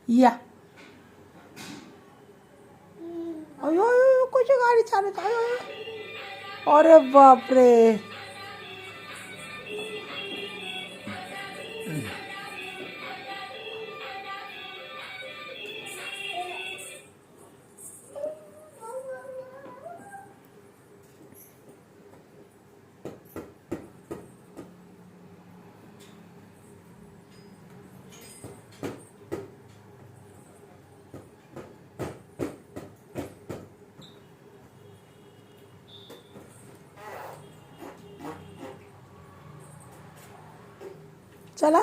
या. अयो अयो कशी गाडी चालत. अयो अयो. अरे बापरे. चला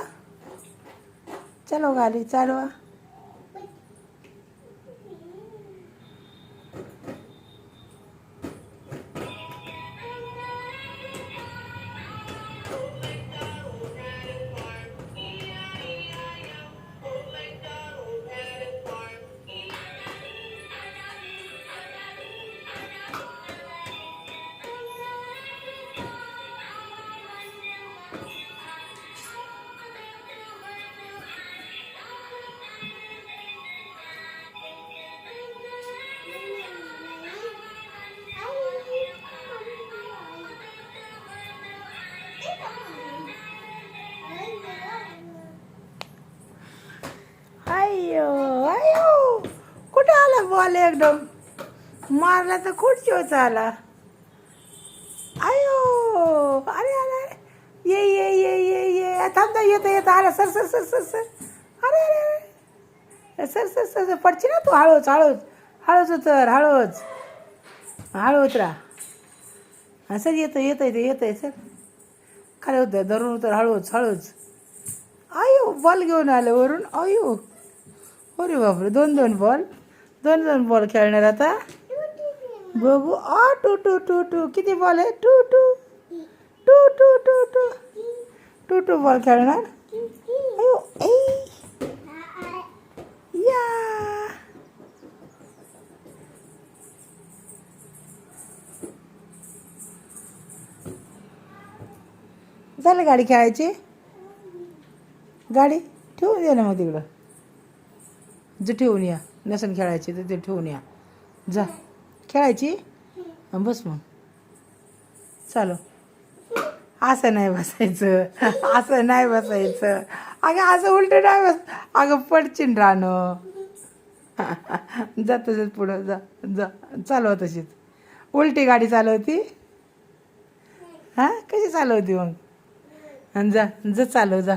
चलो गाडी चालवा. अयो अयो कुठं आला बॉल एकदम मारला तर खुर्चीवर आला. अयो अरे अरे अरे. ये ये ये ये ये थांबता येतं येतं आला. Sir sir sir sir sir. अरे अरे अरे सर सर सर सर पडची ना तू. हळूच हळूच हळूच उतर. हळूच हळू उतरा. हां सर येतं येतं येतं येतं सर. खाली उतर धरून उतर. हळूच हळूच. अयो बॉल घेऊन आलं वरून. अयो अरे बापरे. दोन दोन बॉल खेळणार आता. बघू. Two two two two. किती बॉल आहे. Two two two two two two two two ball खेळणार. अयो ए या. झालं गाडी खेळायची. गाडी ठेवून दे ना मग तिकडं. जे ठेवून या. नसन खेळायची तर ते ठेवून या. जा खेळायची बस मग. चालो. असं नाही बसायचं. असं नाही बसायचं. अगं असं उलटं नाही बस. अगं पडचिन राहणं. जा तसंच पुढं जा जा. चालव तशीच. उलटी गाडी चालवती. हां कशी चालवती मग. जा जा चालव जा.